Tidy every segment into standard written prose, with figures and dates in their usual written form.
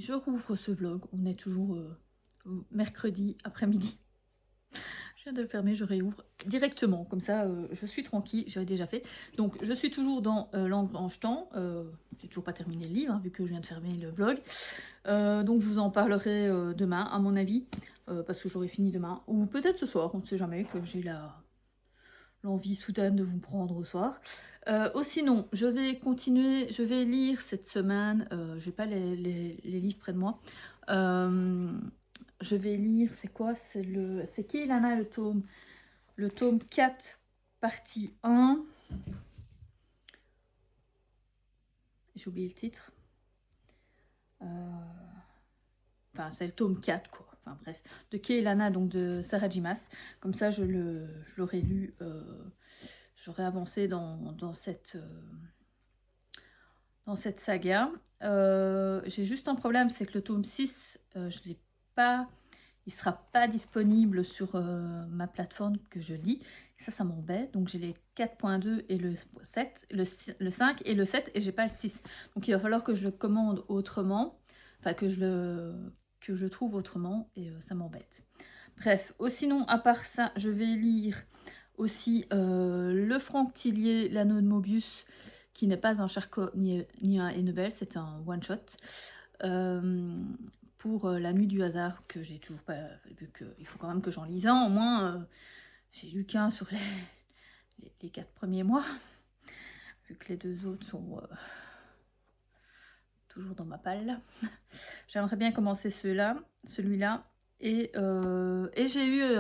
je rouvre ce vlog. On est toujours mercredi après-midi. Je viens de le fermer, je réouvre directement. Comme ça, je suis tranquille, j'avais déjà fait. Donc, je suis toujours dans l'engrange-temps. J'ai toujours pas terminé le livre, hein, vu que je viens de fermer le vlog. Donc, je vous en parlerai demain, à mon avis. Parce que j'aurai fini demain. Ou peut-être ce soir, on ne sait jamais, que j'ai l'envie soudaine de vous prendre au soir. Sinon, je vais continuer, je vais lire cette semaine, je n'ai pas les livres près de moi. Je vais lire, c'est quoi? C'est Keilana, le tome 4, partie 1. J'ai oublié le titre. Enfin, c'est le tome 4, quoi. Enfin, bref. De Keilana, donc de Sarah J. Maas. Comme ça, je l'aurais lu... J'aurais avancé dans cette saga. J'ai juste un problème, c'est que le tome 6, je l'ai pas, il sera pas disponible sur ma plateforme que je lis. Ça m'embête. Donc j'ai les 4.2 et le 7, le 5 et le 7 et j'ai pas le 6. Donc il va falloir que je le commande autrement, enfin que je trouve autrement et ça m'embête. Bref, sinon à part ça, je vais lire aussi le Franck Tillier, l'anneau de Mobius, qui n'est pas un Charcot ni un Hennebel, c'est un one-shot. Pour La Nuit du hasard, que j'ai toujours pas, vu qu'il faut quand même que j'en lise un, au moins j'ai lu qu'un sur les 4 premiers mois, vu que les 2 autres sont toujours dans ma palle. J'aimerais bien commencer celui-là. Et j'ai eu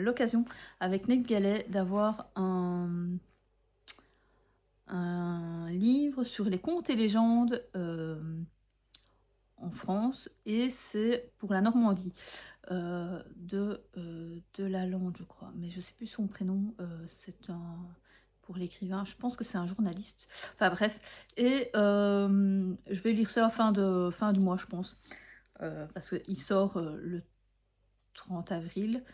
l'occasion avec Ned Gallet d'avoir un livre sur les contes et légendes en France, et c'est pour la Normandie de Lalande, je crois, mais je sais plus son prénom. C'est pour l'écrivain, je pense que c'est un journaliste, enfin bref, et je vais lire ça fin du mois, je pense, parce qu'il sort le 30 avril.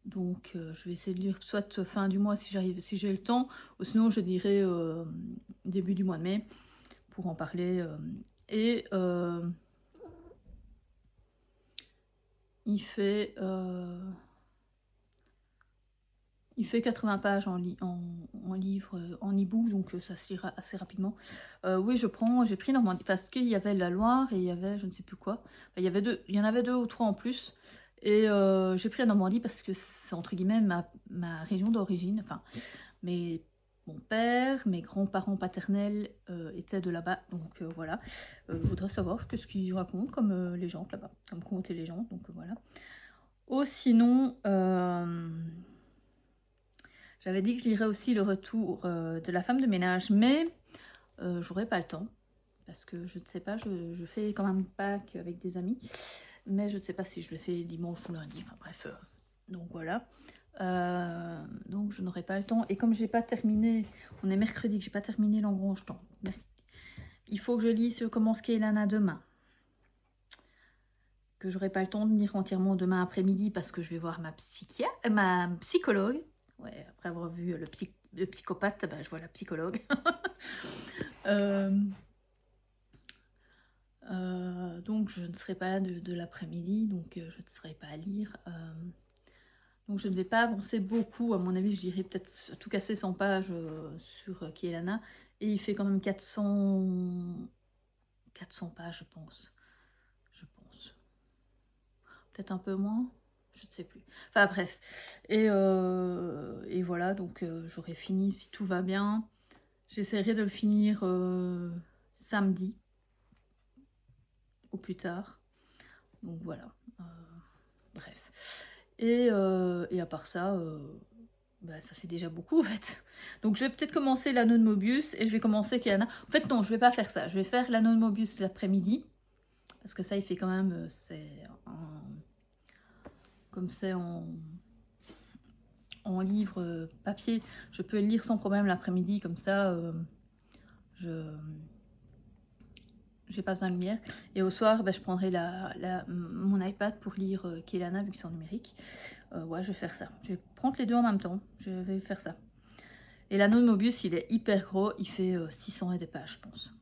Donc je vais essayer de lire soit fin du mois si j'ai le temps, ou sinon je dirais début du mois de mai pour en parler. Et il fait 80 pages en livre, en e-book, donc ça se lira assez rapidement. Oui, j'ai pris Normandie parce qu'il y avait la Loire et il y avait je ne sais plus quoi. Enfin, il y en avait 2 ou 3 en plus. Et j'ai pris la Normandie parce que c'est entre guillemets ma région d'origine. Enfin, mon père, mes grands-parents paternels étaient de là-bas. Donc voilà. Je voudrais savoir ce qu'ils racontent comme légendes là-bas, comme contes et légendes. Donc voilà. Sinon, j'avais dit que je lirais aussi le retour de la femme de ménage, mais j'aurais pas le temps. Parce que je ne sais pas, je fais quand même Pâques avec des amis. Mais je ne sais pas si je le fais dimanche ou lundi. Enfin bref, donc voilà. Donc je n'aurai pas le temps. Et comme j'ai pas terminé, on est mercredi, que j'ai pas terminé l'engrange-temps. Il faut que je lise Je commence Keilana demain. Que j'aurai pas le temps de lire entièrement demain après-midi parce que je vais voir ma psychologue. Ouais, après avoir vu le psychopathe, bah, je vois la psychologue. Donc je ne serai pas là de l'après-midi, donc je ne serai pas à lire. Donc je ne vais pas avancer beaucoup, à mon avis je dirais peut-être tout casser 100 pages sur Keilana. Et il fait quand même 400 pages, je pense. Peut-être un peu moins, je ne sais plus. Enfin bref. Et voilà, donc j'aurai fini si tout va bien. J'essaierai de le finir samedi au plus tard. Donc voilà. Bref. Et à part ça, bah, ça fait déjà beaucoup en fait. Donc je vais peut-être commencer l'anneau de Mobius et je vais commencer Keilana. En fait non, je vais pas faire ça. Je vais faire l'anneau de Mobius l'après-midi. Parce que ça, il fait quand même... Comme c'est en livre papier, je peux le lire sans problème l'après-midi. Comme ça, j'ai pas besoin de lumière. Et au soir, bah, je prendrai mon iPad pour lire Keilana, vu que c'est en numérique. Ouais, je vais faire ça. Je vais prendre les deux en même temps. Je vais faire ça. Et l'anneau de Mobius, il est hyper gros. Il fait 600 et des pages, je pense.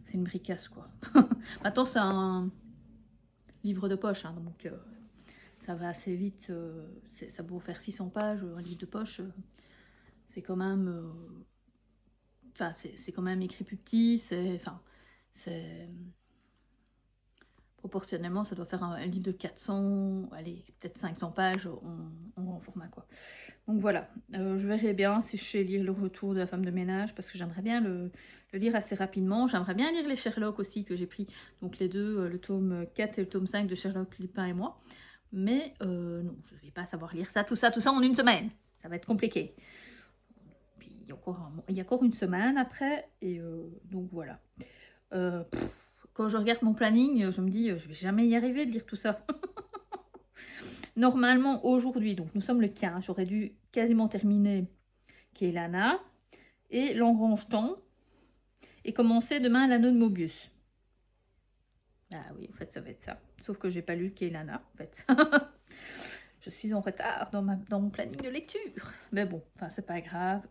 c'est une bricasse, quoi. Maintenant, c'est un livre de poche, hein, donc ça va assez vite. Ça peut faire 600 pages, un livre de poche. C'est quand même... Enfin, c'est quand même écrit plus petit. C'est proportionnellement, ça doit faire un livre de 400, allez, peut-être 500 pages en grand format, quoi. Donc voilà, je verrai bien si je sais lire Le Retour de la femme de ménage, parce que j'aimerais bien le lire assez rapidement. J'aimerais bien lire les Sherlock aussi, que j'ai pris, donc les deux, le tome 4 et le tome 5 de Sherlock Lupin et moi. Mais non, je ne vais pas savoir lire ça, tout ça en une semaine. Ça va être compliqué. Puis il y a encore une semaine après, et donc voilà. Quand je regarde mon planning, je me dis, je vais jamais y arriver de lire tout ça. Normalement, aujourd'hui, donc nous sommes le 15, j'aurais dû quasiment terminer Kehlana et L'Engrange-Temps et commencer demain l'anneau de Mobius. Ah oui, en fait, ça va être ça. Sauf que j'ai pas lu Kehlana, en fait. Je suis en retard dans mon planning de lecture. Mais bon, enfin, c'est pas grave.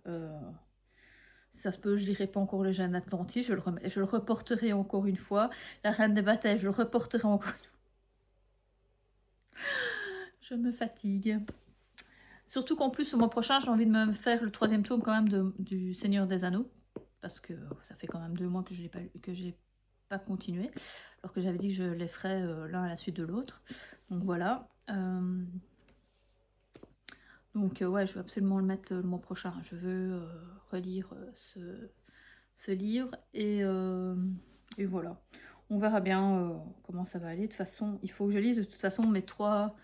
Ça se peut, je lirai pas encore le Jeanne Atlantis, je le reporterai encore une fois. La Reine des Batailles, je le reporterai encore une fois. Je me fatigue. Surtout qu'en plus, au mois prochain, j'ai envie de me faire le 3e tome quand même du Seigneur des Anneaux. Parce que ça fait quand même 2 mois que je n'ai pas continué. Alors que j'avais dit que je les ferais l'un à la suite de l'autre. Donc voilà. Donc ouais, je veux absolument le mettre le mois prochain. Je veux relire ce livre. Et voilà. On verra bien comment ça va aller. De toute façon, il faut que je lise de toute façon mes 3...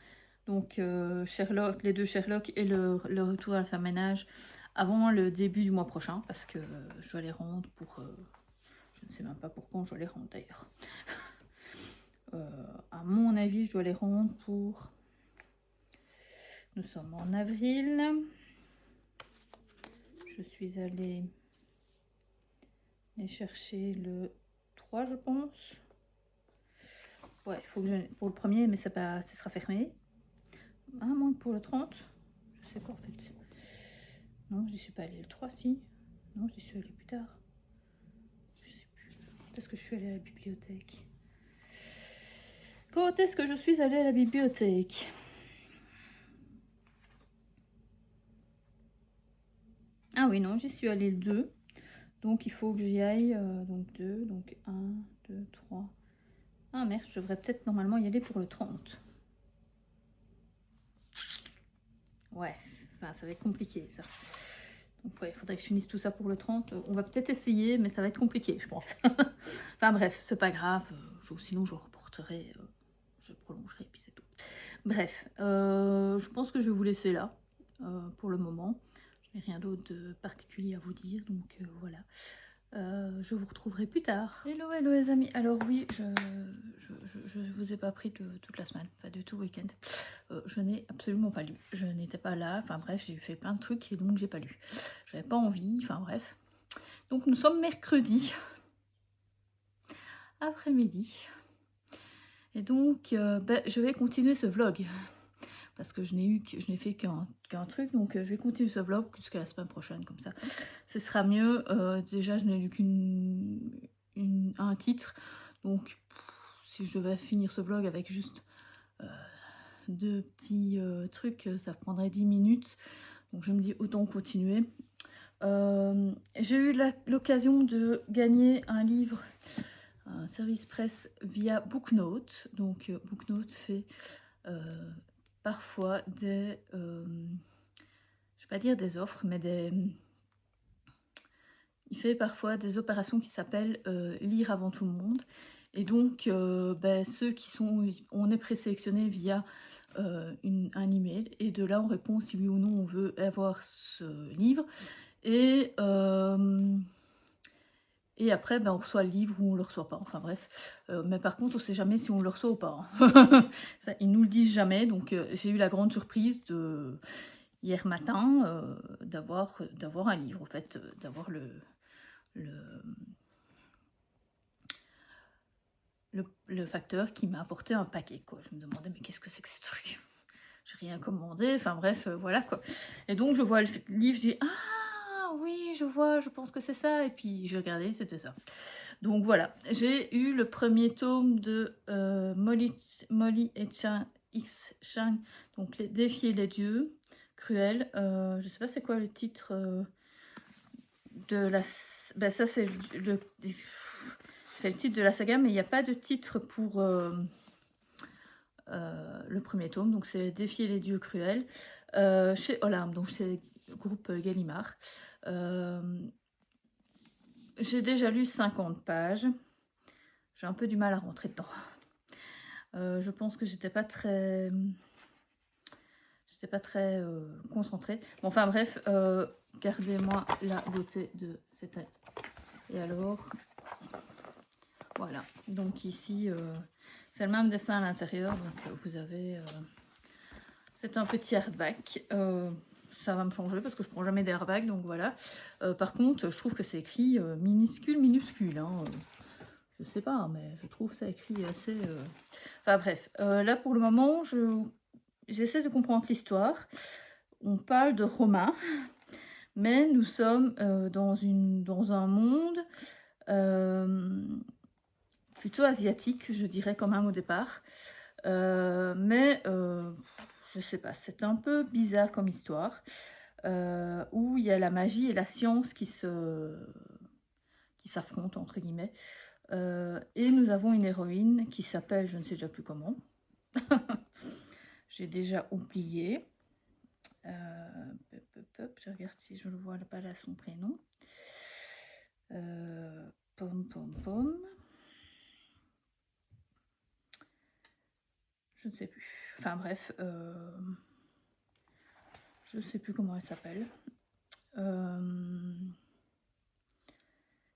Donc Sherlock, les 2 Sherlock et le Retour à la femme ménage avant le début du mois prochain, parce que je dois les rendre pour... je ne sais même pas pour quand je dois les rendre d'ailleurs. À mon avis, je dois les rendre pour... Nous sommes en avril. Je suis allée les chercher le 3, je pense. Ouais, il faut que pour le premier, mais ça sera fermé. Ah, moins que pour le 30. Je sais pas en fait. Non, j'y suis pas allée le 3, si. Non, j'y suis allée plus tard. Je sais plus. Quand est-ce que je suis allée à la bibliothèque? Quand est-ce que je suis allée à la bibliothèque? Ah oui, non, j'y suis allée le 2. Donc il faut que j'y aille. Donc 2, donc 1, 2, 3. Ah merde, je devrais peut-être normalement y aller pour le 30. Ouais, enfin ça va être compliqué ça. Donc ouais, il faudrait que je finisse tout ça pour le 30. On va peut-être essayer, mais ça va être compliqué, je pense. Enfin bref, c'est pas grave. Sinon, je reporterai, je prolongerai, et puis c'est tout. Bref, je pense que je vais vous laisser là, pour le moment. Je n'ai rien d'autre de particulier à vous dire, donc voilà. Je vous retrouverai plus tard. Hello, hello les amis. Alors oui, je vous ai pas pris de toute la semaine, enfin de tout le week-end. Je n'ai absolument pas lu. Je n'étais pas là. Enfin bref, j'ai fait plein de trucs et donc j'ai pas lu. J'avais pas envie. Enfin bref. Donc nous sommes mercredi après-midi. Et donc je vais continuer ce vlog. Parce que je n'ai fait qu'un truc, donc je vais continuer ce vlog jusqu'à la semaine prochaine, comme ça. Ce sera mieux. Déjà, je n'ai lu qu'un titre, donc si je devais finir ce vlog avec juste 2 petits trucs, ça prendrait 10 minutes. Donc je me dis autant continuer. J'ai eu l'occasion de gagner un livre, un service presse via Booknote. Donc Booknote fait... parfois des, je vais pas dire des offres, mais il fait parfois des opérations qui s'appellent lire avant tout le monde. Et donc, ceux qui sont, on est présélectionné via un email, et de là on répond si oui ou non on veut avoir ce livre. Et après, on reçoit le livre ou on le reçoit pas. Enfin bref. Mais par contre, on sait jamais si on le reçoit ou pas. Ça, ils nous le disent jamais. Donc j'ai eu la grande surprise hier matin d'avoir un livre, en fait, d'avoir le facteur qui m'a apporté un paquet, quoi. Je me demandais, mais qu'est-ce que c'est que ce truc? J'ai rien commandé. Enfin bref, voilà quoi. Et donc je vois le livre, je dis, ah oui, je vois, je pense que c'est ça. Et puis j'ai regardé, c'était ça. Donc voilà, j'ai eu le premier tome de Molly et X Chang, donc les Défier les dieux, Cruel. Je sais pas c'est quoi le titre de la... Ben ça c'est le titre de la saga, mais il n'y a pas de titre pour le premier tome, donc c'est Défier les dieux cruels, chez Olam, donc c'est le groupe Gallimard. J'ai déjà lu 50 pages, j'ai un peu du mal à rentrer dedans. Je pense que j'étais pas très concentrée. Bon, enfin bref, gardez-moi la beauté de cette... Et alors, voilà. Donc ici, c'est le même dessin à l'intérieur. Donc vous avez... c'est un petit hardback. Ça va me changer parce que je prends jamais des hardbacks. Donc voilà. Par contre, je trouve que c'est écrit minuscule. Hein. Je sais pas, mais je trouve ça écrit assez... Enfin bref. Là, pour le moment, j'essaie de comprendre l'histoire. On parle de Romains. Mais nous sommes dans un monde plutôt asiatique, je dirais quand même au départ. Mais je sais pas, c'est un peu bizarre comme histoire. Où il y a la magie et la science qui s'affrontent, entre guillemets. Et nous avons une héroïne qui s'appelle, je ne sais déjà plus comment. J'ai déjà oublié. Je regarde si je le vois pas là son prénom. Pom. Je ne sais plus. Enfin bref, je ne sais plus comment elle s'appelle.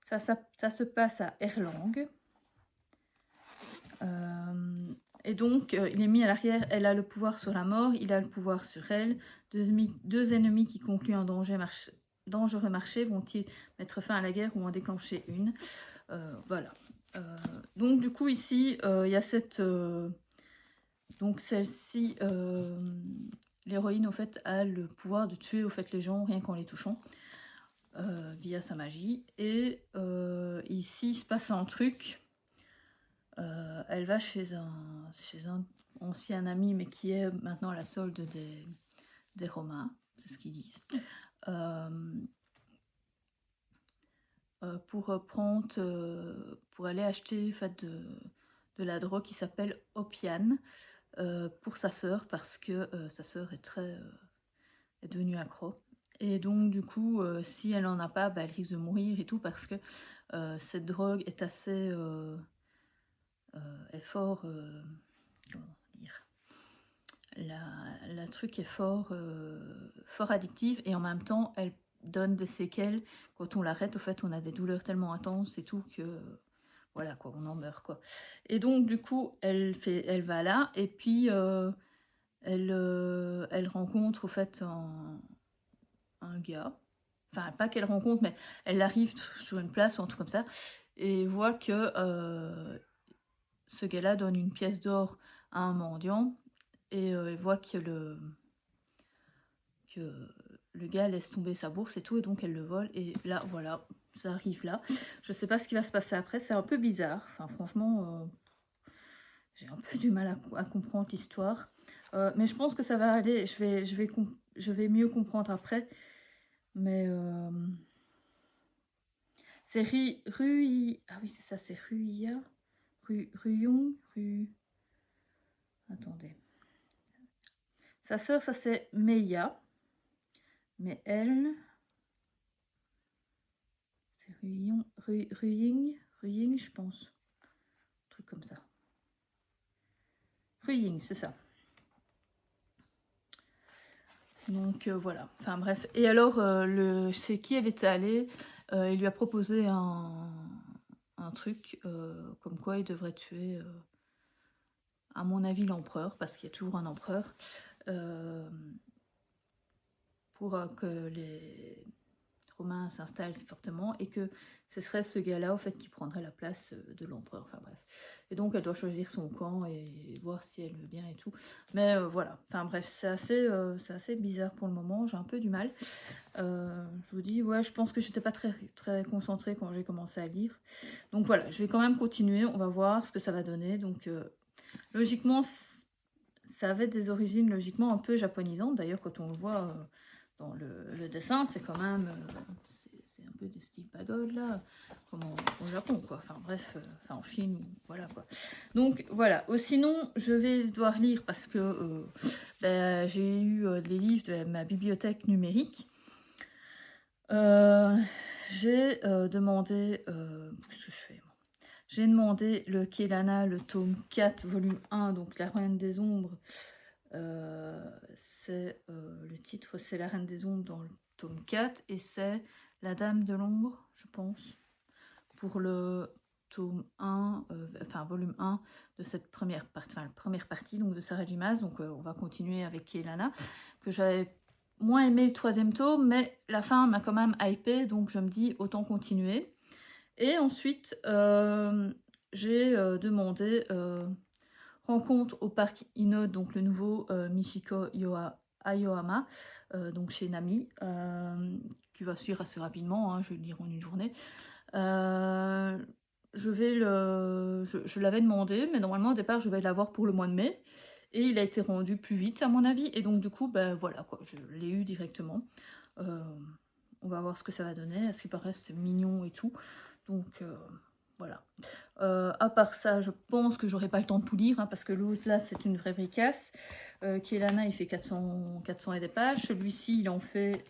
Ça se passe à Erlang. Et donc, il est mis à l'arrière. Elle a le pouvoir sur la mort, il a le pouvoir sur elle. Deux ennemis qui concluent un dangereux marché vont-ils mettre fin à la guerre ou en déclencher une. Voilà. Donc, du coup, ici, il y a cette... donc, celle-ci, l'héroïne, au fait, a le pouvoir de tuer, au fait, les gens rien qu'en les touchant. Via sa magie. Et ici, il se passe un truc. Elle va chez un ancien ami, mais qui est maintenant à la solde des Romains, c'est ce qu'ils disent, pour aller acheter en fait, de la drogue qui s'appelle Opiane pour sa sœur, parce que sa sœur est devenue accro. Et donc du coup, si elle n'en a pas, bah, elle risque de mourir et tout, parce que cette drogue est assez... est fort... comment dire, la truc est fort addictive, et en même temps elle donne des séquelles. Quand on l'arrête, au fait, on a des douleurs tellement intenses et tout que voilà quoi, on en meurt quoi. Et donc du coup elle va là, et puis elle rencontre au fait un gars, enfin pas qu'elle rencontre, mais elle arrive sur une place ou un truc comme ça, et voit que ce gars-là donne une pièce d'or à un mendiant, et il voit que le gars laisse tomber sa bourse et tout, et donc elle le vole, et là voilà, ça arrive là. Je sais pas ce qui va se passer après, c'est un peu bizarre, enfin franchement j'ai un peu du mal à comprendre l'histoire, mais je pense que ça va aller, je vais mieux comprendre après, mais c'est ah oui c'est ça, c'est Ruya, Ruyon, attendez, sa sœur ça c'est Meia, mais elle, c'est Ruying, je pense. Un truc comme ça. Ruying, c'est ça. Donc voilà. Enfin bref. Et alors, chez qui elle était allée, il lui a proposé un truc comme quoi il devrait tuer, à mon avis, l'empereur, parce qu'il y a toujours un empereur, pour que les romain s'installe fortement et que ce serait ce gars-là, en fait, qui prendrait la place de l'empereur, enfin bref. Et donc, elle doit choisir son camp et voir si elle veut bien et tout. Mais voilà, enfin bref, c'est assez bizarre pour le moment, j'ai un peu du mal. Je vous dis, ouais, je pense que j'étais pas très concentrée quand j'ai commencé à lire. Donc voilà, je vais quand même continuer, on va voir ce que ça va donner. Donc, logiquement, ça avait des origines logiquement un peu japonisantes. D'ailleurs, quand on le voit dans le dessin, c'est quand même... c'est un peu de style pagode, là, comme au Japon, quoi. Enfin, bref, enfin, en Chine, voilà, quoi. Donc, voilà. Sinon, je vais devoir lire parce que ben, j'ai eu des livres de ma bibliothèque numérique. J'ai demandé... qu'est-ce que je fais, moi ? J'ai demandé le Kelana, le tome 4, volume 1, donc La Reine des Ombres. Le titre, c'est La Reine des Ombres dans le tome 4, et c'est La Dame de l'Ombre, je pense, pour le tome 1, enfin volume 1 de cette première partie, donc de Sarah J. Maas. Donc on va continuer avec Kelana, que j'avais moins aimé le 3e tome, mais la fin m'a quand même hypé, donc je me dis autant continuer. Et ensuite, j'ai demandé Rencontre au parc Inode, donc le nouveau Michiko Aoyama, donc chez Nami, qui va suivre assez rapidement, hein, je vais le lire en une journée. Je l'avais demandé, mais normalement au départ je vais l'avoir pour le mois de mai. Et il a été rendu plus vite à mon avis, et donc du coup, ben voilà quoi, je l'ai eu directement. On va voir ce que ça va donner, à ce qui paraît c'est mignon et tout. Donc voilà. À part ça, je pense que j'aurai pas le temps de tout lire, hein, parce que l'autre là c'est une vraie bricasse. Kelana il fait 400 et des pages, celui-ci il en fait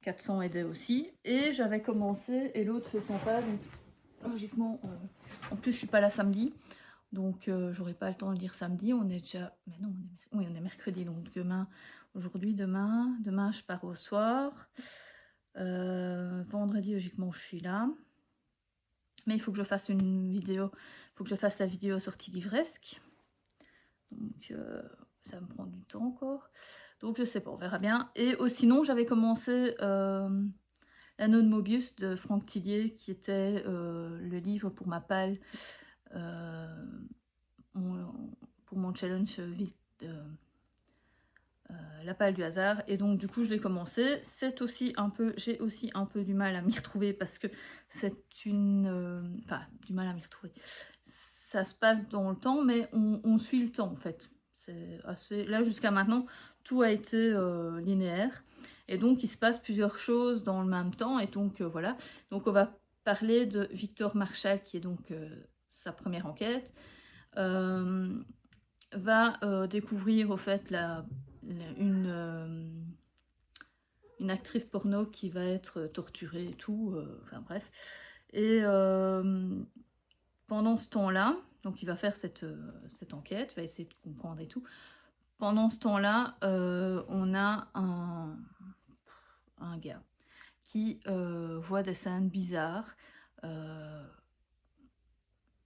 400 et des aussi. Et j'avais commencé, et l'autre fait 100 pages, donc logiquement, en plus je suis pas là samedi, donc j'aurai pas le temps de lire samedi. On est déjà, mais non, oui, on est mercredi, donc demain, aujourd'hui, demain je pars au soir. Vendredi, logiquement, je suis là. Mais il faut que je fasse une vidéo, il faut que je fasse la vidéo sortie d'Ivresque. Donc ça me prend du temps encore. Donc je sais pas, on verra bien. Et sinon, j'avais commencé L'Anneau de Mobius de Franck Tillier, qui était le livre pour ma palle, pour mon challenge La palle du hasard. Et donc du coup je l'ai commencé. C'est aussi un peu, j'ai aussi un peu du mal à m'y retrouver, parce que c'est une... enfin, du mal à m'y retrouver. Ça se passe dans le temps, mais on suit le temps en fait. C'est assez... Là jusqu'à maintenant, tout a été linéaire. Et donc il se passe plusieurs choses dans le même temps. Et donc voilà. Donc on va parler de Victor Marshall, qui est donc sa première enquête. Va découvrir au fait une actrice porno qui va être torturée et tout, enfin bref. Et pendant ce temps-là, donc il va faire cette enquête, va essayer de comprendre et tout. Pendant ce temps-là, on a un gars qui voit des scènes bizarres.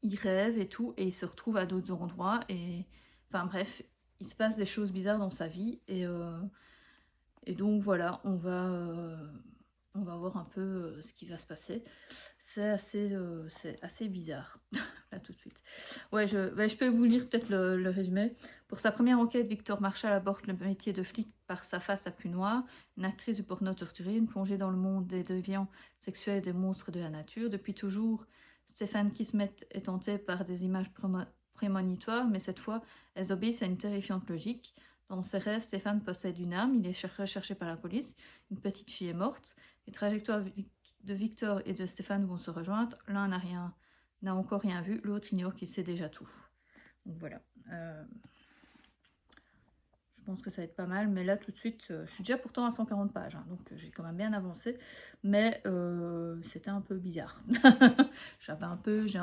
Il rêve et tout, et il se retrouve à d'autres endroits, et enfin bref, il se passe des choses bizarres dans sa vie, et donc voilà, on va voir un peu ce qui va se passer. C'est assez bizarre, là tout de suite. Ouais, je peux vous lire peut-être le résumé. Pour sa première enquête, Victor Marshall aborde le métier de flic par sa face à plus noire, une actrice de porno torturée, une plongée dans le monde des déviants sexuels et des monstres de la nature. Depuis toujours, Stéphane Kismet est tenté par des images prémonitoires, mais cette fois, elles obéissent à une terrifiante logique. Dans ses rêves, Stéphane possède une âme, il est recherché par la police, une petite fille est morte. Les trajectoires de Victor et de Stéphane vont se rejoindre. L'un n'a encore rien vu, l'autre ignore qu'il sait déjà tout. Donc voilà. Je pense que ça va être pas mal, mais là tout de suite, je suis déjà pourtant à 140 pages, hein, donc j'ai quand même bien avancé, mais c'était un peu bizarre. J'ai un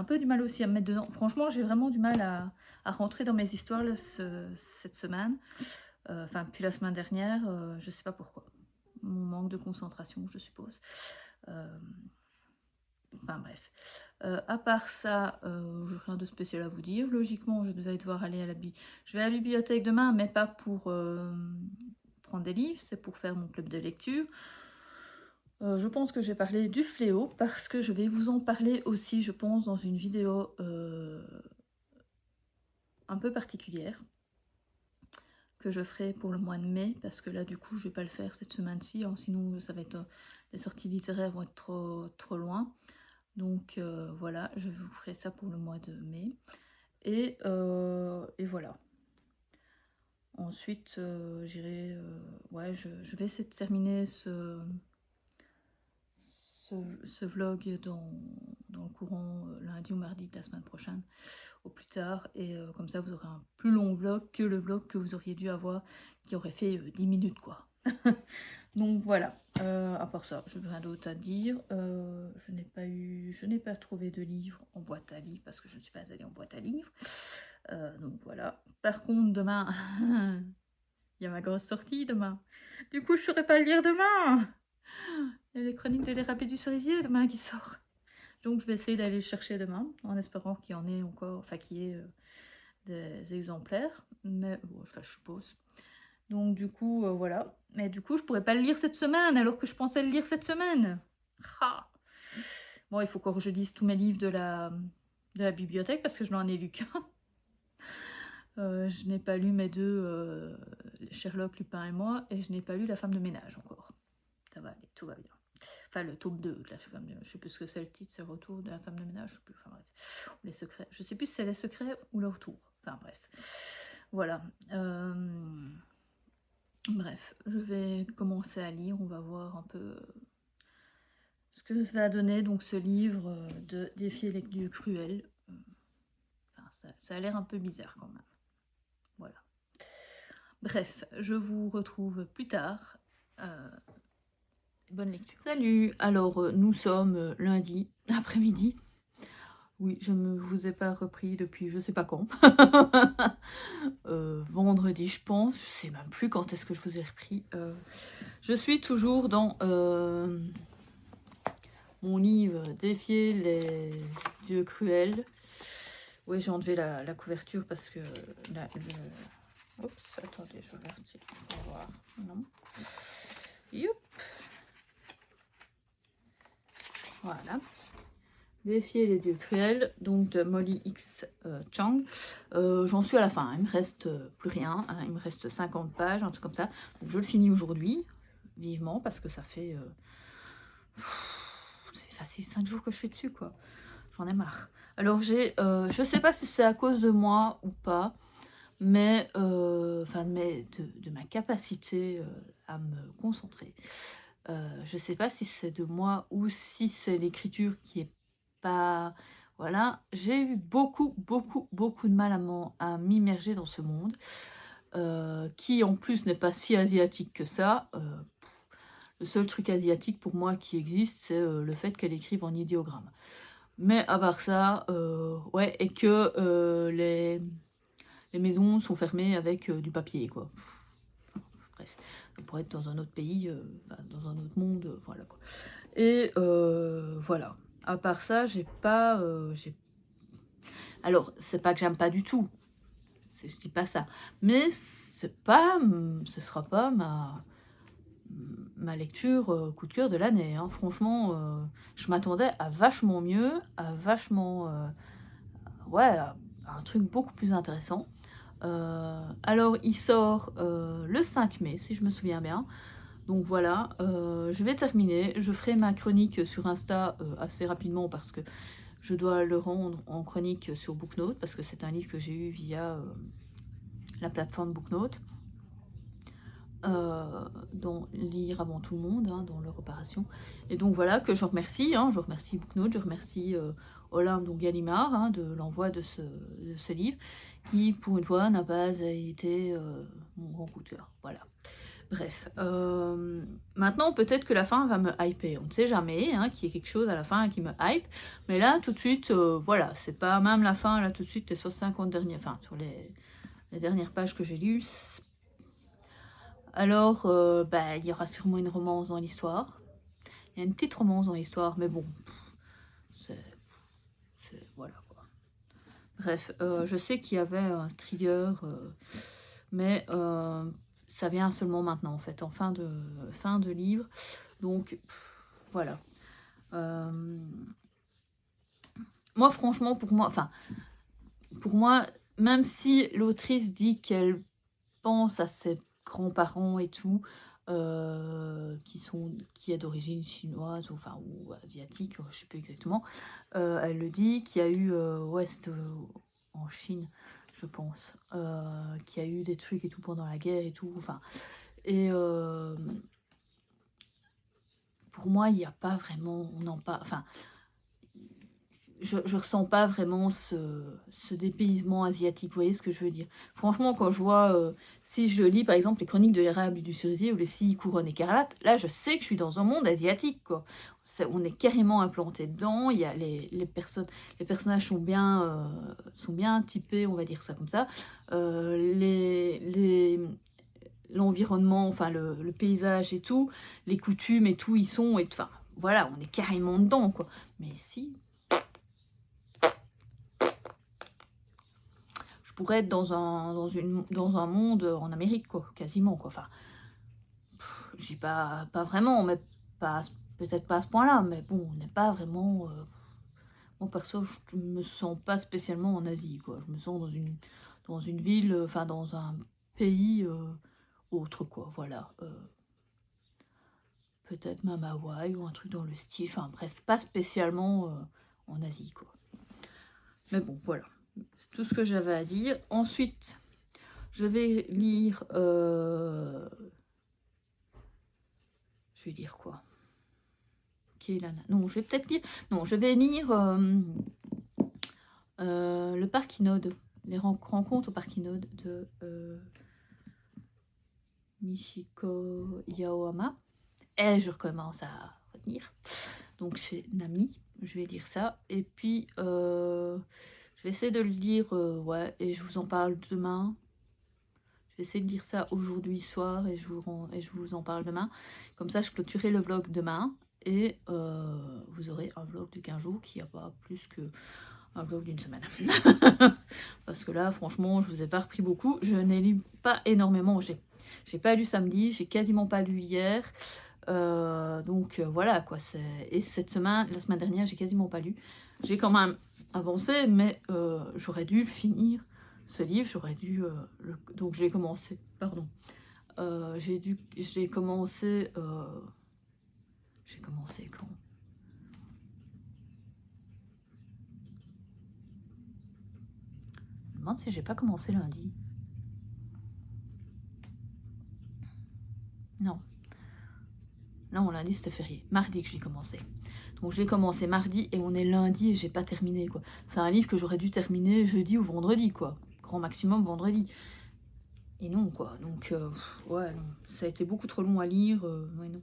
peu du mal aussi à me mettre dedans. Franchement, j'ai vraiment du mal à rentrer dans mes histoires là, cette semaine. Enfin, depuis la semaine dernière, je sais pas pourquoi. Mon manque de concentration, je suppose. Enfin bref. À part ça, rien de spécial à vous dire. Logiquement, je devais devoir aller à je vais à la bibliothèque demain, mais pas pour prendre des livres, c'est pour faire mon club de lecture. Je pense que j'ai parlé du fléau parce que je vais vous en parler aussi, je pense, dans une vidéo un peu particulière que je ferai pour le mois de mai, parce que là du coup je vais pas le faire cette semaine-ci, hein, sinon ça va être les sorties littéraires vont être trop loin. Donc voilà, je vous ferai ça pour le mois de mai. Et voilà. Ensuite, j'irai... ouais, je vais essayer de terminer ce vlog dans le courant lundi ou mardi de la semaine prochaine, au plus tard. Et comme ça, vous aurez un plus long vlog que le vlog que vous auriez dû avoir, qui aurait fait 10 minutes, quoi. Donc voilà, à part ça, je n'ai rien d'autre à dire. Je n'ai pas trouvé de livre en boîte à livres parce que je ne suis pas allée en boîte à livres. Donc voilà. Par contre, demain, il y a ma grosse sortie demain. Du coup, je ne saurais pas le lire demain. Il y a les chroniques de l'érable du cerisier demain qui sort. Donc je vais essayer d'aller le chercher demain, en espérant qu'il y en ait encore, enfin qu'il y ait des exemplaires. Mais bon, enfin, je suppose. Donc du coup, voilà. Mais du coup, je pourrais pas le lire cette semaine, alors que je pensais le lire cette semaine. Ah. Bon, il faut encore que je lise tous mes livres de la bibliothèque, parce que je n'en ai lu qu'un. Je n'ai pas lu mes deux, Sherlock, Lupin et moi, et je n'ai pas lu La femme de ménage encore. Ça va aller, tout va bien. Enfin, le tome 2 de la femme de ménage. Je sais plus ce que c'est le titre, c'est le retour de la femme de ménage. Je sais plus, enfin bref. Les secrets. Je sais plus si c'est les secrets ou le retour. Enfin bref. Voilà. Bref, je vais commencer à lire, on va voir un peu ce que ça va donner, donc ce livre de Défier les dieux cruels. Enfin, ça a l'air un peu bizarre quand même. Voilà. Bref, je vous retrouve plus tard. Bonne lecture. Salut, alors nous sommes lundi après-midi. Oui, je ne vous ai pas repris depuis je sais pas quand. Vendredi, je pense. Je sais même plus quand est-ce que je vous ai repris. Je suis toujours dans mon livre Défier les dieux cruels. Oui, j'ai enlevé la couverture parce que oups, attendez, je regarde si on va voir. Non. Youp. Voilà. Défier les dieux cruels, donc de Molly X Chang. J'en suis à la fin, hein. Il me reste plus rien, hein. Il me reste 50 pages, un truc comme ça. Donc je le finis aujourd'hui, vivement, parce que ça fait facile 5 jours que je suis dessus, quoi. J'en ai marre. Alors je sais pas si c'est à cause de moi ou pas, mais enfin de ma capacité à me concentrer. Je sais pas si c'est de moi ou si c'est l'écriture qui est pas... Voilà, j'ai eu beaucoup de mal à m'immerger dans ce monde, qui en plus n'est pas si asiatique que ça. Le seul truc asiatique pour moi qui existe, c'est le fait qu'elle écrive en idéogramme. Mais à part ça, ouais, et que les maisons sont fermées avec du papier, quoi. Bref, ça pourrait être dans un autre pays, dans un autre monde, voilà, quoi. Et voilà. À part ça, j'ai pas... Alors, c'est pas que j'aime pas du tout. Je dis pas ça. Mais c'est pas... Ce sera pas ma lecture coup de cœur de l'année. Hein. Franchement, je m'attendais à vachement mieux, à vachement... ouais, à un truc beaucoup plus intéressant. Alors, il sort le 5 mai, si je me souviens bien. Donc voilà, je vais terminer. Je ferai ma chronique sur Insta assez rapidement parce que je dois le rendre en chronique sur Booknote parce que c'est un livre que j'ai eu via la plateforme Booknote. Dans Lire avant tout le monde, hein, dans leur opération. Et donc voilà, que je remercie. Hein, je remercie Booknote, je remercie Olympe donc Gallimard hein, de l'envoi de ce livre qui, pour une fois, n'a pas été mon grand coup de cœur. Voilà. Bref, maintenant peut-être que la fin va me hyper, on ne sait jamais, hein, qu'il y ait quelque chose à la fin qui me hype, mais là tout de suite, voilà, c'est pas même la fin, là tout de suite, les 50 dernières, enfin sur les dernières pages que j'ai lues. Alors, bah, il y aura sûrement une romance dans l'histoire, il y a une petite romance dans l'histoire, mais bon, voilà quoi. Bref, je sais qu'il y avait un trigger, mais ça vient seulement maintenant en fait, en fin de livre. Donc voilà. Moi, franchement, pour moi, même si l'autrice dit qu'elle pense à ses grands-parents et tout, qui est d'origine chinoise ou asiatique, je sais plus exactement, elle le dit, qu'il y a eu en Chine, je pense, qu'il y a eu des trucs et tout pendant la guerre et tout, et pour moi, il n'y a pas vraiment, je ressens pas vraiment ce dépaysement asiatique, vous voyez ce que je veux dire. Franchement, quand je vois, si je lis par exemple les chroniques de l'érable du cerisier ou les 6 couronnes écarlates, là je sais que je suis dans un monde asiatique, quoi. On est carrément implanté dedans, il y a les personnages sont bien typés, on va dire ça comme ça. L'environnement, le paysage et tout, les coutumes et tout, voilà, on est carrément dedans, quoi. Mais ici, je pourrais être dans un monde en Amérique, quoi, quasiment, quoi. Je dis pas vraiment, mais peut-être pas à ce point-là, mais bon, on n'est pas vraiment... Moi, perso, je me sens pas spécialement en Asie, quoi. Je me sens dans une ville, dans un pays autre, quoi, voilà. Peut-être même à Hawaï ou un truc dans le style, bref, pas spécialement en Asie, quoi. Mais bon, voilà. C'est tout ce que j'avais à dire. Ensuite, je vais lire... Je vais lire quoi? Non, je vais peut-être lire... Non, je vais lire le Parkinode. Les rencontres au Parkinode de Michiko Yaohama. Et je recommence à retenir. Donc, c'est Nami. Je vais lire ça. Et puis, je vais essayer de le lire, ouais, et je vous en parle demain. Je vais essayer de lire ça aujourd'hui soir et je vous en parle demain. Comme ça, je clôturerai le vlog demain. Et vous aurez un vlog de 15 jours qui n'a pas plus qu'un vlog d'une semaine. Parce que là, franchement, je vous ai pas repris beaucoup. Je n'ai lu pas énormément. J'ai pas lu samedi, j'ai quasiment pas lu hier. Donc voilà quoi. Et la semaine dernière, j'ai quasiment pas lu. J'ai quand même avancé, mais j'aurais dû finir ce livre. J'aurais dû... donc j'ai commencé, pardon. J'ai commencé... J'ai commencé quand? Je me demande si j'ai pas commencé lundi. Non. Non, lundi c'était férié. Mardi que j'ai commencé. Donc j'ai commencé mardi et on est lundi et j'ai pas terminé, quoi. C'est un livre que j'aurais dû terminer jeudi ou vendredi, quoi. Grand maximum vendredi. Et non, quoi. Donc, ouais, non. Ça a été beaucoup trop long à lire. Ouais, non.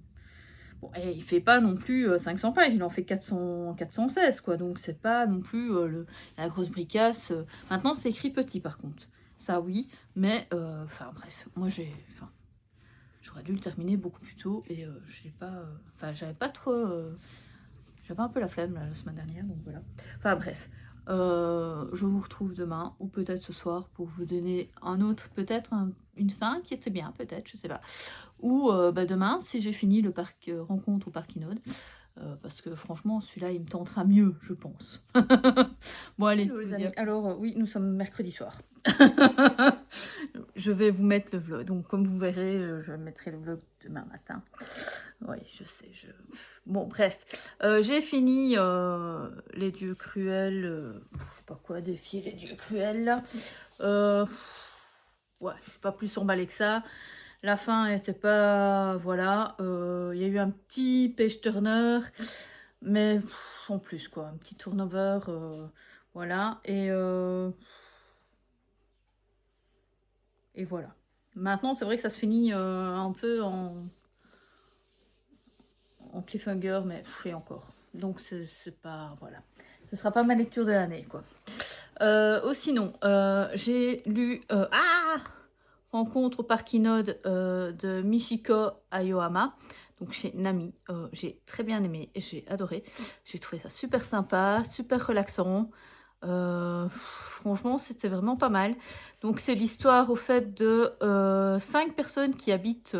Bon, et il fait pas non plus 500 pages, il en fait 416, quoi. Donc, c'est pas non plus la grosse bricasse. Maintenant, c'est écrit petit, par contre. Ça, oui. Mais, bref. Moi, j'aurais dû le terminer beaucoup plus tôt. Et j'ai pas... j'avais pas trop... j'avais un peu la flemme, la semaine dernière. Donc, voilà. Bref. Je vous retrouve demain ou peut-être ce soir pour vous donner peut-être une fin qui était bien, peut-être, je sais pas. Ou demain, si j'ai fini le rencontre au Parkinode, parce que franchement, celui-là, il me tentera mieux, je pense. Bon, allez, les amis. Alors, oui, nous sommes mercredi soir. Je vais vous mettre le vlog. Donc, comme vous verrez, je mettrai le vlog demain matin. Oui, je sais. Bon, bref. J'ai fini les dieux cruels. Je sais pas quoi, défier les dieux cruels, là. Ouais, je suis pas plus emballée que ça. La fin était pas... Voilà. Il y a eu un petit page turner, mais sans plus, quoi. Un petit turnover, voilà. Et voilà. Maintenant, c'est vrai que ça se finit un peu en cliffhanger, mais et encore. Donc, c'est pas... Voilà. Ce sera pas ma lecture de l'année, quoi. Sinon, j'ai lu... Rencontre au Parkinode de Michiko Ayohama, donc chez Nami. J'ai très bien aimé, j'ai adoré. J'ai trouvé ça super sympa, super relaxant. Franchement, c'était vraiment pas mal. Donc c'est l'histoire au fait de 5 personnes qui habitent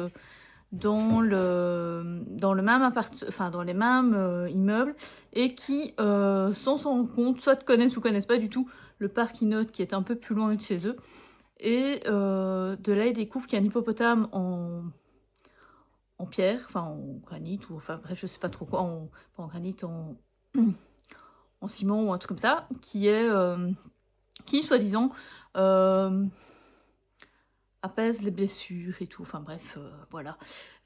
dans le même enfin dans les mêmes immeubles, et qui, sans s'en rendre compte, soit connaissent ou connaissent pas du tout le parc Innote qui est un peu plus loin de chez eux. Et de là, ils découvrent qu'il y a un hippopotame en pierre, enfin en granit, ou enfin bref, je sais pas trop quoi, pas en granit, en ciment ou un truc comme ça, qui soi-disant apaise les blessures et tout, enfin bref, voilà.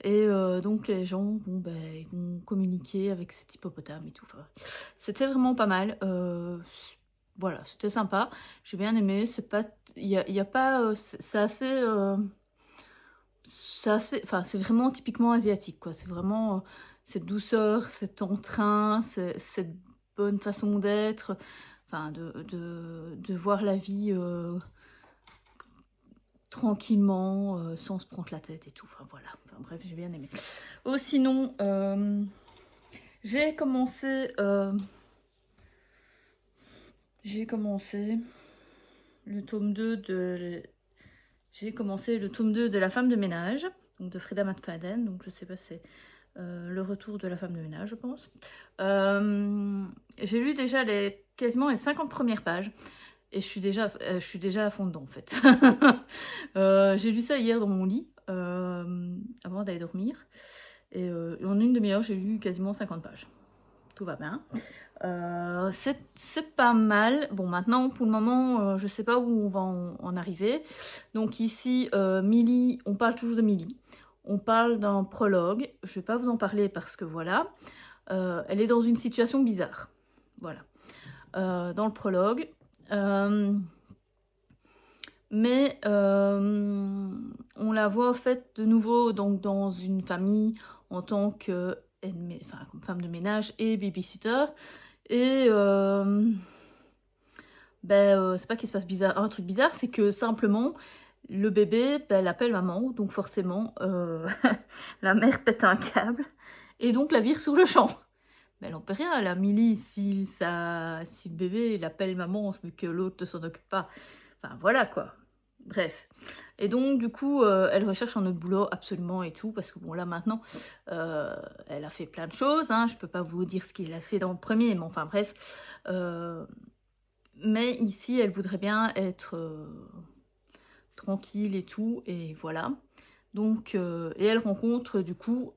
Et donc les gens ils vont communiquer avec cet hippopotame et tout, enfin, c'était vraiment pas mal. Voilà, c'était sympa, j'ai bien aimé. C'est pas, il y a pas, c'est assez, enfin c'est vraiment typiquement asiatique, quoi. C'est vraiment cette douceur, cet entrain, cette bonne façon d'être, enfin de voir la vie tranquillement, sans se prendre la tête et tout. Enfin voilà, enfin, bref, j'ai bien aimé. Oh, sinon, j'ai commencé le tome 2 de... J'ai commencé le tome 2 de La femme de ménage, donc de Frida McFadden. Donc je sais pas, c'est le retour de la femme de ménage, je pense. J'ai lu déjà quasiment les 50 premières pages. Et je suis déjà à fond dedans, en fait. J'ai lu ça hier dans mon lit, avant d'aller dormir. Et en une demi-heure, j'ai lu quasiment 50 pages. Tout va bien. C'est pas mal. Bon, maintenant, pour le moment, je sais pas où on va en arriver. Donc ici, Millie, on parle toujours de Millie. On parle d'un prologue. Je vais pas vous en parler parce que voilà. Elle est dans une situation bizarre. Voilà. Dans le prologue. Mais on la voit en fait de nouveau donc, dans une famille en tant que comme femme de ménage et babysitter. Et c'est pas qu'il se passe un truc bizarre, c'est que simplement le bébé, elle appelle maman, donc forcément la mère pète un câble et donc la vire sur le champ. Mais elle n'en peut rien, la Millie, si le bébé il appelle maman mais que l'autre ne s'en occupe pas. Enfin voilà quoi. Bref. Et donc du coup, elle recherche un autre boulot absolument et tout, parce que bon là maintenant, elle a fait plein de choses, hein, je peux pas vous dire ce qu'elle a fait dans le premier, mais enfin bref. Mais ici, elle voudrait bien être tranquille et tout, et voilà. Donc, et elle rencontre du coup...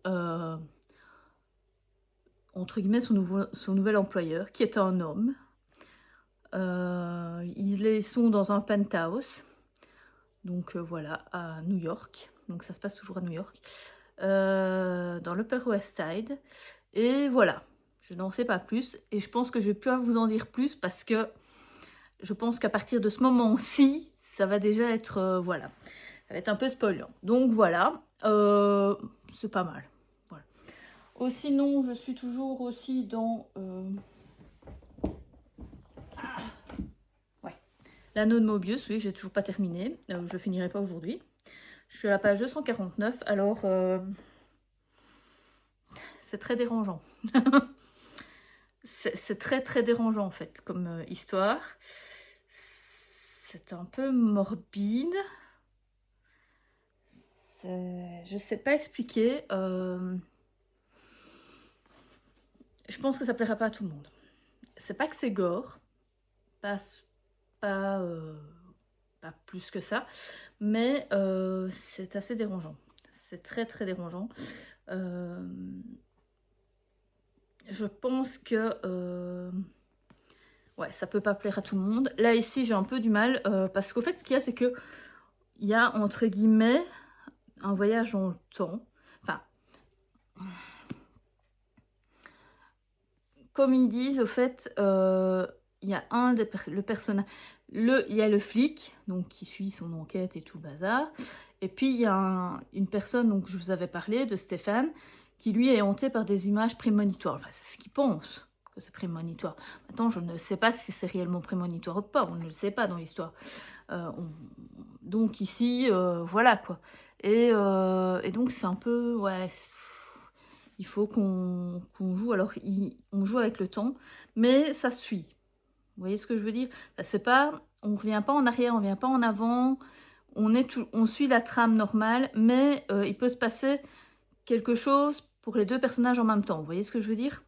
entre guillemets, son nouvel employeur, qui est un homme. Ils sont dans un penthouse, donc voilà, à New York. Donc ça se passe toujours à New York, dans l'Upper West Side. Et voilà, je n'en sais pas plus. Et je pense que je vais plus vous en dire plus parce que je pense qu'à partir de ce moment-ci, ça va déjà être, voilà, ça va être un peu spoilant. Donc voilà, c'est pas mal. Oh, sinon, je suis toujours aussi dans... Ouais. L'anneau de Mobius, oui, j'ai toujours pas terminé. Je finirai pas aujourd'hui. Je suis à la page 249, alors... c'est très dérangeant. C'est très très dérangeant, en fait, comme histoire. C'est un peu morbide. Je sais pas expliquer. Je pense que ça plaira pas à tout le monde. C'est pas que c'est gore, pas plus que ça, mais c'est assez dérangeant. C'est très très dérangeant. Je pense que ouais, ça peut pas plaire à tout le monde. Là ici j'ai un peu du mal parce qu'au fait ce qu'il y a, c'est que il y a entre guillemets un voyage dans le temps. Enfin, comme ils disent, au fait, il y a le personnage, il y a le flic, donc qui suit son enquête et tout le bazar. Et puis il y a une personne, donc je vous avais parlé de Stéphane, qui lui est hanté par des images prémonitoires. Enfin, c'est ce qu'il pense que c'est prémonitoire. Maintenant, je ne sais pas si c'est réellement prémonitoire ou pas. On ne le sait pas dans l'histoire. Donc ici, voilà quoi. Et donc c'est un peu, ouais. Il faut qu'on joue, alors on joue avec le temps, mais ça suit. Vous voyez ce que je veux dire? C'est pas, on revient pas en arrière, on revient pas en avant, on suit la trame normale, mais il peut se passer quelque chose pour les deux personnages en même temps. Vous voyez ce que je veux dire?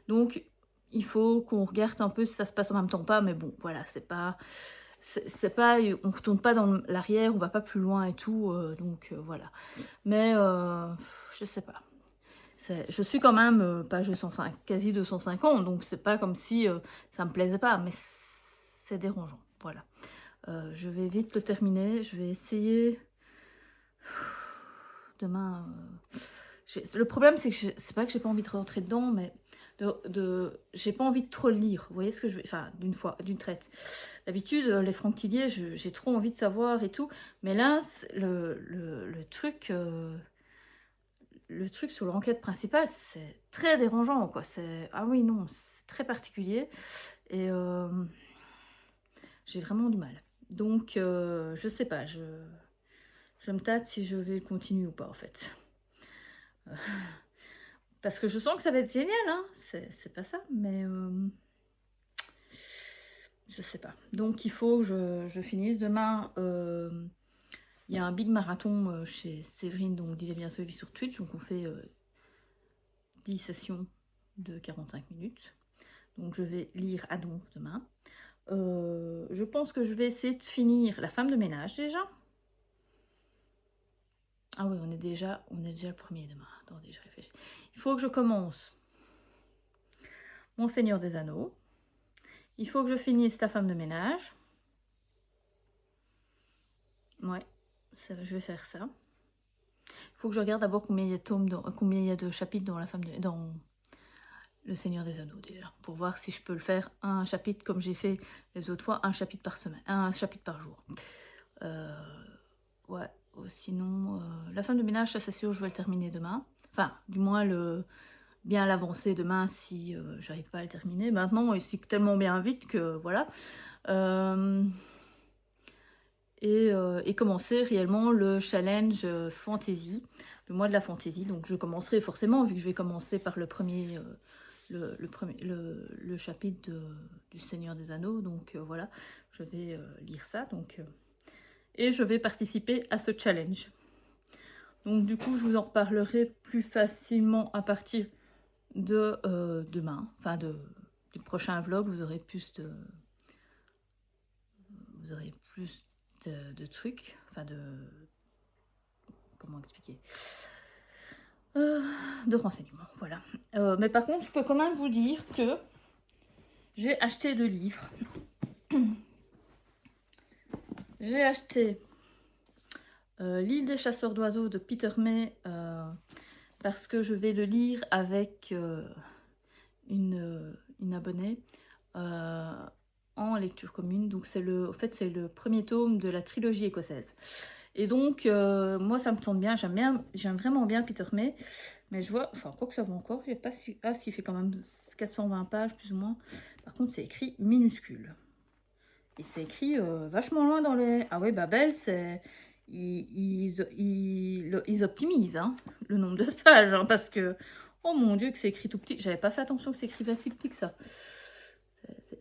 Donc, il faut qu'on regarde un peu si ça se passe en même temps ou pas. Mais bon, voilà, c'est pas, on retourne pas dans l'arrière, on va pas plus loin et tout. Donc, voilà. Mais, je sais pas. Je suis quand même page 205, quasi 250, donc c'est pas comme si ça me plaisait pas, mais c'est dérangeant. Voilà. Je vais vite le terminer. Je vais essayer demain. Le problème, c'est que c'est pas que j'ai pas envie de rentrer dedans, mais j'ai pas envie de trop le lire. Vous voyez ce que je veux. Enfin, d'une traite. D'habitude, les Franctilier, j'ai trop envie de savoir et tout, mais là, le truc. Le truc sur l'enquête principale, c'est très dérangeant, quoi. Ah oui, non, c'est très particulier. Et j'ai vraiment du mal. Donc, je sais pas, je me tâte si je vais continuer ou pas, en fait. Parce que je sens que ça va être génial, hein. C'est pas ça, mais je sais pas. Donc, il faut que je finisse. Demain, il y a un big marathon chez Séverine, donc d'Il est bien suivi sur Twitch. Donc, on fait 10 sessions de 45 minutes. Donc, je vais lire à Donf demain. Je pense que je vais essayer de finir La femme de ménage déjà. Ah oui, on est déjà le premier demain. Attendez, je réfléchis. Il faut que je commence Mon Seigneur des Anneaux. Il faut que je finisse La femme de ménage. Ouais, je vais faire ça. Il faut que je regarde d'abord combien il y a combien il y a de chapitres dans Le Seigneur des Anneaux déjà, pour voir si je peux le faire un chapitre comme j'ai fait les autres fois, un chapitre par semaine, un chapitre par jour. Ouais, sinon, La femme de ménage, ça c'est sûr, je vais le terminer demain. Enfin, du moins, bien l'avancer demain si j'arrive pas à le terminer. Maintenant, il cycle tellement bien vite que voilà. Et commencer réellement le challenge fantasy, le mois de la fantasy. Donc je commencerai forcément, vu que je vais commencer par le premier, le chapitre du Seigneur des Anneaux. Donc voilà, je vais lire ça. Donc, et je vais participer à ce challenge. Donc du coup, je vous en reparlerai plus facilement à partir de demain, enfin du prochain vlog. Vous aurez plus de trucs, enfin comment expliquer, de renseignements, voilà. Mais par contre, je peux quand même vous dire que j'ai acheté 2 livres. J'ai acheté L'île des chasseurs d'oiseaux de Peter May, parce que je vais le lire avec une abonnée en lecture commune. Donc en fait c'est le premier tome de la trilogie écossaise. Et donc moi ça me tente bien, j'aime vraiment bien Peter May. Mais je vois, enfin quoi que ça va encore, il n'y a pas si... Ah si, il fait quand même 420 pages plus ou moins. Par contre c'est écrit minuscule. Et c'est écrit vachement loin dans les... Ah ouais, Babel, c'est... Ils optimisent hein, le nombre de pages, hein, parce que... Oh mon Dieu, que c'est écrit tout petit. J'avais pas fait attention que c'est écrit si petit que ça.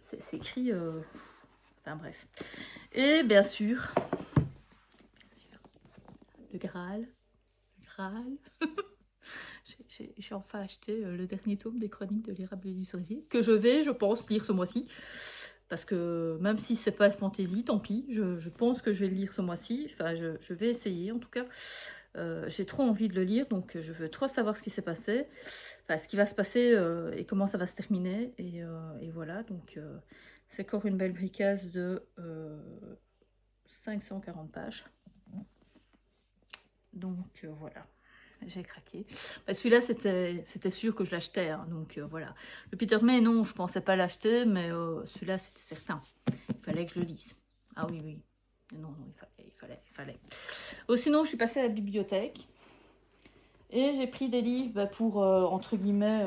C'est écrit... Enfin bref. Et bien sûr, le Graal. Le Graal. J'ai enfin acheté le dernier tome des Chroniques de l'érable et du cerisier, que je vais, je pense, lire ce mois-ci. Parce que même si c'est pas fantasy, tant pis, je pense que je vais le lire ce mois-ci. Enfin, je vais essayer en tout cas. J'ai trop envie de le lire, donc je veux trop savoir ce qui s'est passé. Enfin, ce qui va se passer et comment ça va se terminer. Et voilà, donc c'est encore une belle bricasse de 540 pages. Donc voilà. J'ai craqué. Bah, celui-là, c'était sûr que je l'achetais. Hein, donc voilà. Le Peter May, non, je pensais pas l'acheter, mais celui-là, c'était certain. Il fallait que je le lise. Ah oui, oui. Non, il fallait. Oh, sinon, je suis passée à la bibliothèque. Et j'ai pris des livres bah, pour, entre guillemets,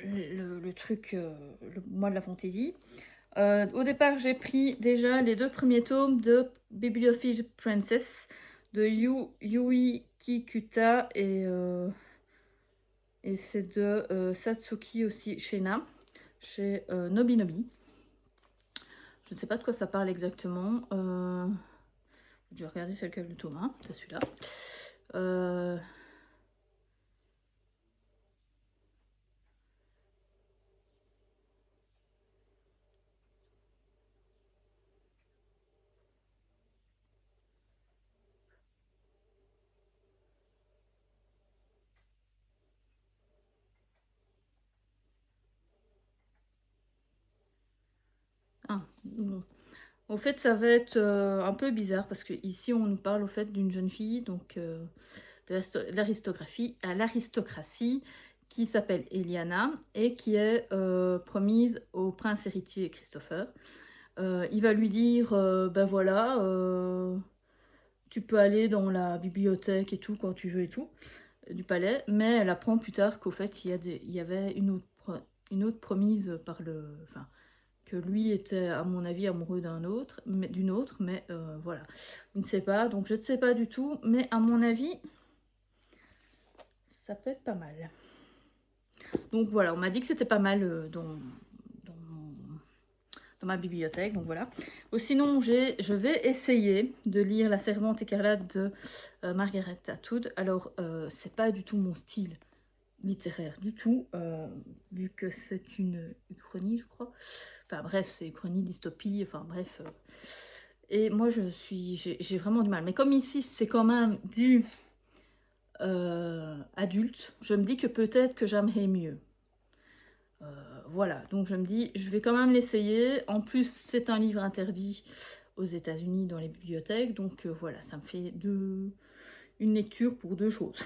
le truc, le mois de la fantaisie. Au départ, j'ai pris déjà les 2 premiers tomes de Bibliophile Princess de Yui Kikuta et c'est de Satsuki aussi Shena, chez Nobinobi. Je ne sais pas de quoi ça parle exactement. Je vais regarder c'est lequel le tome 1, c'est celui-là. Ah, bon. Au fait, ça va être un peu bizarre parce que ici on nous parle au fait d'une jeune fille, donc de l'aristocratie, qui s'appelle Eliana et qui est promise au prince héritier Christopher. Il va lui dire, ben voilà, tu peux aller dans la bibliothèque et tout quand tu veux et tout, du palais, mais elle apprend plus tard qu'au fait il y avait une autre promise par le... Enfin, que lui était à mon avis amoureux d'une autre, mais voilà. Je ne sais pas, donc je ne sais pas du tout, mais à mon avis, ça peut être pas mal. Donc voilà, on m'a dit que c'était pas mal dans ma bibliothèque, donc voilà. Sinon, je vais essayer de lire La Servante écarlate de Margaret Atwood. Alors, c'est pas du tout mon style littéraire du tout, vu que c'est une uchronie, je crois. Enfin bref, c'est uchronie, dystopie, enfin bref. Et moi, j'ai vraiment du mal. Mais comme ici, c'est quand même du adulte, je me dis que peut-être que j'aimerais mieux. Voilà, donc je me dis, je vais quand même l'essayer. En plus, c'est un livre interdit aux États-Unis dans les bibliothèques, donc voilà, ça me fait une lecture pour 2 choses.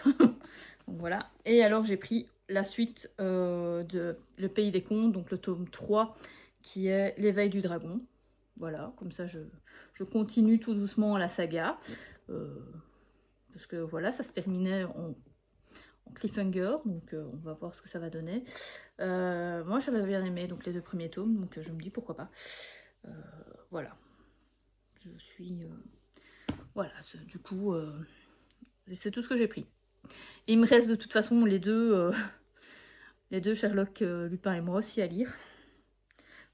Donc voilà, et alors j'ai pris la suite de Le Pays des Contes, donc le tome 3, qui est L'éveil du dragon. Voilà, comme ça je continue tout doucement la saga. Parce que voilà, ça se terminait en cliffhanger, donc on va voir ce que ça va donner. Moi j'avais bien aimé donc les 2 premiers tomes, donc je me dis pourquoi pas. Voilà, je suis... voilà, du coup, c'est tout ce que j'ai pris. Et il me reste de toute façon les deux Sherlock, Lupin et moi aussi à lire.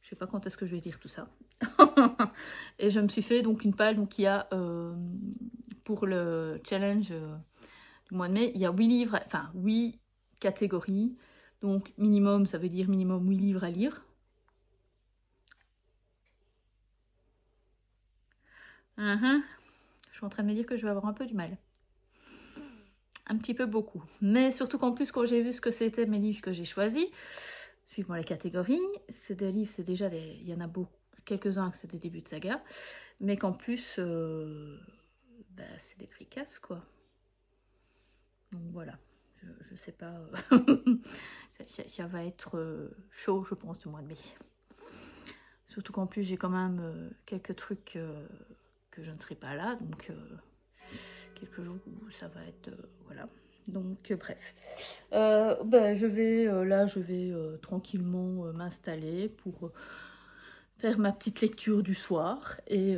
Je sais pas quand est-ce que je vais lire tout ça. Et je me suis fait donc une page, donc il y a pour le challenge du mois de mai, il y a 8 livres, enfin 8 catégories. Donc minimum, ça veut dire minimum 8 livres à lire. Je suis en train de me dire que je vais avoir un peu du mal. Un petit peu beaucoup. Mais surtout qu'en plus, quand j'ai vu ce que c'était mes livres que j'ai choisis, suivant les catégories, c'est des livres, c'est déjà des... Il y en a beaucoup, quelques-uns que c'est des débuts de saga, mais qu'en plus, bah, c'est des prix casse, quoi. Donc voilà, je sais pas... ça va être chaud, je pense, du mois de mai. Surtout qu'en plus, j'ai quand même quelques trucs que je ne serai pas là, donc... quelques jours où ça va être... voilà. Donc bref, ben, je vais tranquillement m'installer pour faire ma petite lecture du soir et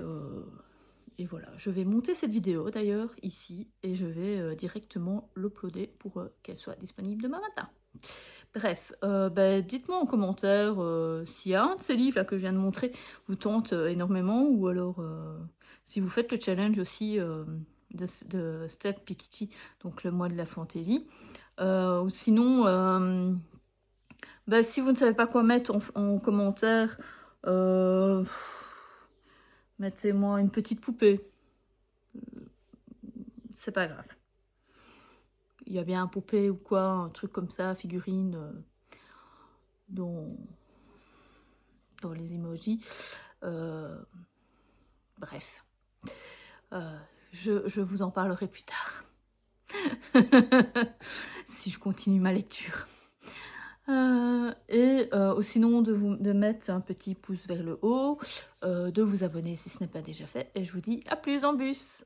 voilà, je vais monter cette vidéo d'ailleurs ici et je vais directement l'uploader pour qu'elle soit disponible demain matin. Bref, ben, dites-moi en commentaire s'il y a un de ces livres là que je viens de montrer vous tente énormément, ou alors si vous faites le challenge aussi de Steph Piketty, donc le mois de la fantaisie. Ou sinon, bah, si vous ne savez pas quoi mettre en commentaire, mettez-moi une petite poupée. C'est pas grave. Il y a bien un poupée ou quoi, un truc comme ça, figurine, dans les emojis. Bref. Je vous en parlerai plus tard. Si je continue ma lecture. Sinon de mettre un petit pouce vers le haut, de vous abonner si ce n'est pas déjà fait, et je vous dis à plus en bus.